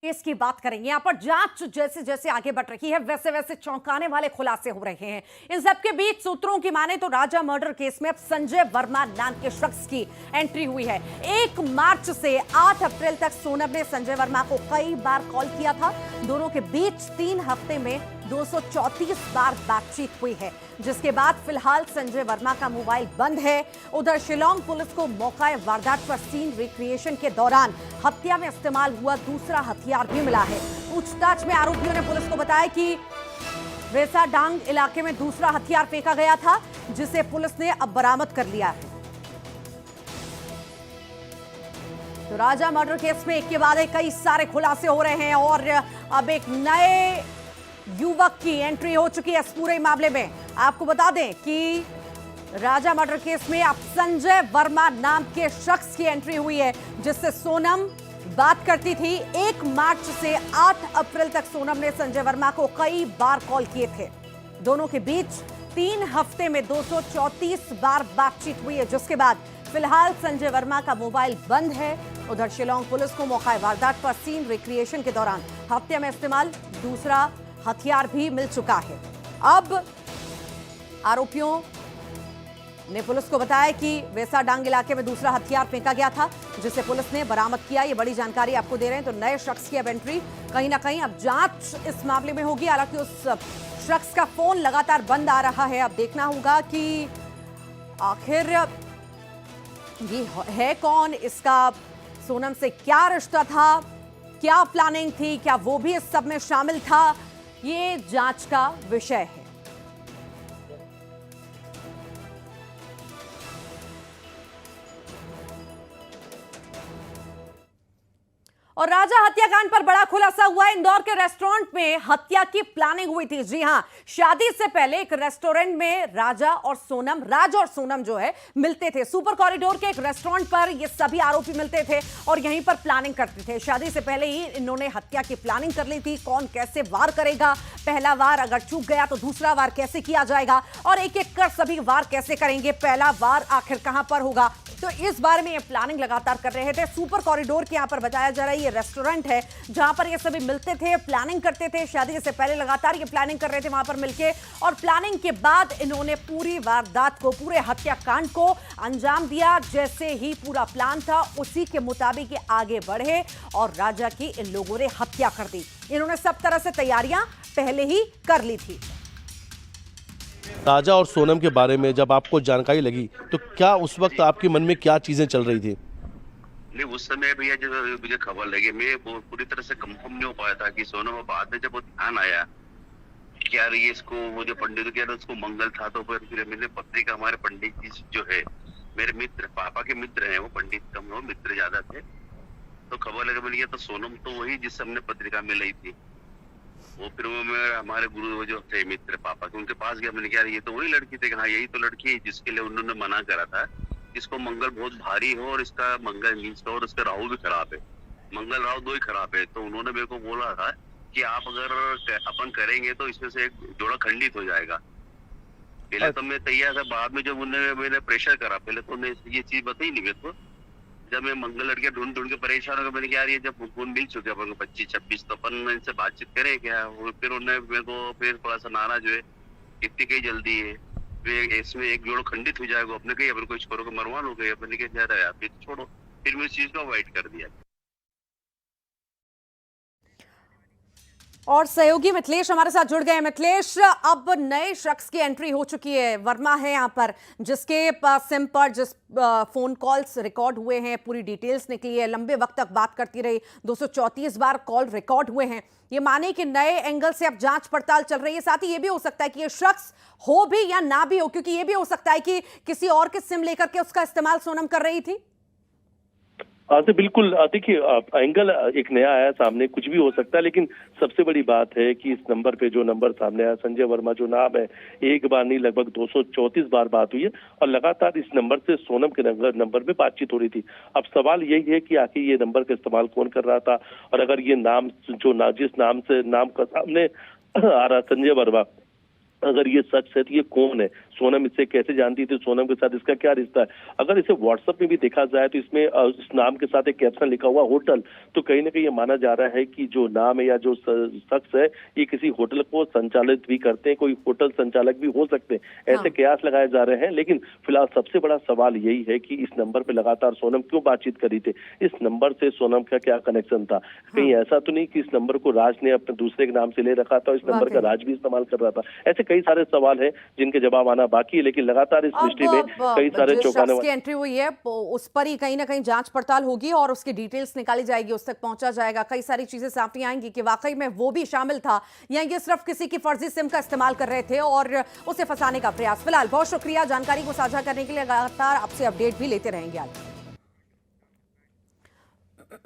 Case की बात करेंगे। यहाँ पर जांच जैसे जैसे आगे बढ़ रही है वैसे वैसे चौंकाने वाले खुलासे हो रहे हैं। इन सबके बीच सूत्रों की माने तो राजा मर्डर केस में अब संजय वर्मा नाम के शख्स की एंट्री हुई है। 1 मार्च से 8 अप्रैल तक सोनम ने संजय वर्मा को कई बार कॉल किया था। दोनों के बीच 3 हफ्ते में 234 बार बातचीत हुई है, जिसके बाद फिलहाल संजय वर्मा का मोबाइल बंद है। उधर शिलांग पुलिस को मौका वारदात पर सीन रिक्रिएशन के दौरान हत्या में इस्तेमाल हुआ दूसरा हथियार भी मिला है। पूछताछ में आरोपियों ने पुलिस को बताया कि वेसा डांग इलाके में दूसरा हथियार फेंका गया था, जिसे पुलिस ने अब बरामद कर लिया है। तो राजा मर्डर केस में एक के बाद एक कई सारे खुलासे हो रहे हैं और अब एक नए युवक की एंट्री हो चुकी है इस पूरे मामले में। आपको बता दें कि राजा मर्डर केस में अब संजय वर्मा नाम के शख्स की एंट्री हुई है, जिससे सोनम बात करती थी। 1 मार्च से 8 अप्रैल तक सोनम ने संजय वर्मा को कई बार कॉल किए थे। दोनों के बीच 3 हफ्ते में 234 बार बातचीत हुई है, जिसके बाद फिलहाल संजय वर्मा का मोबाइल बंद है। उधर शिलांग पुलिस को मौका वारदात पर सीन रिक्रिएशन के दौरान हत्या में इस्तेमाल दूसरा हथियार भी मिल चुका है। अब आरोपियों ने पुलिस को बताया कि वेसा डांग इलाके में दूसरा हथियार फेंका गया था, जिसे पुलिस ने बरामद किया। ये बड़ी जानकारी आपको दे रहे हैं। तो नए शख्स की अब एंट्री कहीं ना कहीं अब जांच इस मामले में होगी। हालांकि उस शख्स का फोन लगातार बंद आ रहा है। अब देखना होगा कि आखिर ये है कौन, इसका सोनम से क्या रिश्ता था, क्या प्लानिंग थी, क्या वो भी इस सब में शामिल था, ये जांच का विषय है। और राजा हत्याकांड पर बड़ा खुलासा हुआ है। इंदौर के रेस्टोरेंट में हत्या की प्लानिंग हुई थी। जी हां, शादी से पहले एक रेस्टोरेंट में राज और सोनम जो है मिलते थे। सुपर कॉरिडोर के एक रेस्टोरेंट पर ये सभी आरोपी मिलते थे और यहीं पर प्लानिंग करते थे। शादी से पहले ही इन्होंने हत्या की प्लानिंग कर ली थी। कौन कैसे वार करेगा, पहला वार अगर चूक गया तो दूसरा वार कैसे किया जाएगा और एक एक कर सभी वार कैसे करेंगे, पहला वार आखिर कहां पर होगा, तो इस बारे में ये प्लानिंग लगातार कर रहे थे। सुपर कॉरिडोर के यहां पर बताया जा रहा है ये रेस्टोरेंट है जहां पर ये सभी मिलते थे, प्लानिंग करते थे। शादी से पहले लगातार ये प्लानिंग कर रहे थे वहां पर मिलके, और प्लानिंग के बाद इन्होंने पूरी वारदात को, पूरे हत्याकांड को अंजाम दिया। जैसे ही पूरा प्लान था उसी के मुताबिक ये आगे बढ़े और राजा की इन लोगों ने हत्या कर दी। इन्होंने सब तरह से तैयारियां पहले ही कर ली थी। राजा और सोनम के बारे में जब आपको जानकारी लगी तो क्या उस वक्त आपके मन में क्या चीजें चल रही थी? नहीं, उस समय भैया जब मुझे खबर लगी, मैं पूरी तरह से कंफर्म नहीं हो पाया था कि सोनम। बाद में जब वो ध्यान आया कि यार ये इसको, वो जो पंडित कह रहे उसको मंगल था, तो फिर मैंने पत्रिका, हमारे पंडित जी जो है मेरे मित्र, पापा के मित्र हैं, वो पंडित कम, वो मित्र ज्यादा थे, तो खबर लगा मैंने, तो सोनम तो वही जिससे हमने पत्रिका में ली थी। वो फिर वो मैं हमारे गुरु जो थे मित्र पापा के, उनके पास गया। मैंने कहा ये तो वही लड़की थी। हाँ, यही तो लड़की है जिसके लिए उन्होंने मना करा था, इसको मंगल बहुत भारी हो और इसका मंगल मीन्स और उसका राहु भी खराब है, मंगल राहु 2 ही खराब है। तो उन्होंने मेरे को बोला था कि आप अगर अपन करेंगे तो इसमें से एक जोड़ा खंडित हो जाएगा। पहले तो मैं तैयार था, बाद में जब उन्होंने मैंने प्रेशर करा, पहले तो उन्होंने ये चीज बताई नहीं मेरे को। जब मैं मंगल लड़के ढूंढ के परेशान हो गया, मैंने कहा यार ये जब फोन मिल चुके अपन को 25-26, तो अपन इनसे बातचीत करें क्या। फिर उन्होंने मेरे को फिर थोड़ा सा नाराज हुए, इतनी कहीं जल्दी है, फिर इसमें एक जोड़ खंडित हो जाएगा, अपने कहीं अपन को छोड़ो को मरवा लो गए, अपने कहा जा यार फिर छोड़ो। फिर मैं इस चीज को अवॉइड कर दिया। और सहयोगी मिथिलेश हमारे साथ जुड़ गए हैं। मिथिलेश, अब नए शख्स की एंट्री हो चुकी है। वर्मा है यहाँ पर, जिसके सिम पर जिस फोन कॉल्स रिकॉर्ड हुए हैं, पूरी डिटेल्स निकली है, लंबे वक्त तक बात करती रही, 234 बार कॉल रिकॉर्ड हुए हैं। ये माने कि नए एंगल से अब जांच पड़ताल चल रही है। साथ ही ये भी हो सकता है कि ये शख्स हो भी या ना भी हो, क्योंकि ये भी हो सकता है कि किसी और के सिम लेकर के उसका इस्तेमाल सोनम कर रही थी। तो बिल्कुल, देखिए एंगल एक नया आया सामने, कुछ भी हो सकता है, लेकिन सबसे बड़ी बात है कि इस नंबर पे जो नंबर सामने आया, संजय वर्मा जो नाम है, एक बार नहीं लगभग 234 बार बात हुई है और लगातार इस नंबर से सोनम के नंबर पे बातचीत हो रही थी। अब सवाल यही है कि आखिर ये नंबर का इस्तेमाल कौन कर रहा था, और अगर ये नाम जो जिस नाम से नाम का सामने आ रहा संजय वर्मा, अगर ये सच है तो ये कौन है, सोनम इससे कैसे जानती थी, सोनम के साथ इसका क्या रिश्ता है। अगर इसे व्हाट्सएप में भी देखा जाए तो इसमें इस नाम के साथ एक कैप्शन लिखा हुआ होटल, तो कहीं ना कहीं ये माना जा रहा है कि जो नाम है या जो शख्स है ये किसी होटल को संचालित भी करते हैं, कोई होटल संचालक भी हो सकते हैं, ऐसे कयास लगाए जा रहे हैं। लेकिन फिलहाल सबसे बड़ा सवाल यही है कि इस नंबर पर लगातार सोनम क्यों बातचीत कर रही थी, इस नंबर से सोनम का क्या कनेक्शन था। कहीं ऐसा तो नहीं कि इस नंबर को राज ने अपने दूसरे के नाम से ले रखा था और इस नंबर का राज भी इस्तेमाल कर रहा था। ऐसे कई सारे सवाल हैं जिनके जवाब आना बाकी है, लेकिन लगातार इस मिस्ट्री में कई सारे चौंकाने वाले एंट्री हुई है उस पर ही कहीं ना कहीं जांच पड़ताल होगी और उसकी डिटेल्स निकाली जाएगी, उस तक पहुंचा जाएगा, कई सारी चीजें सामने आएंगी कि वाकई में वो भी शामिल था या ये सिर्फ किसी की फर्जी सिम का इस्तेमाल कर रहे थे और उसे फंसाने का प्रयास। फिलहाल बहुत शुक्रिया जानकारी को साझा करने के लिए, लगातार आपसे अपडेट भी लेते रहेंगे।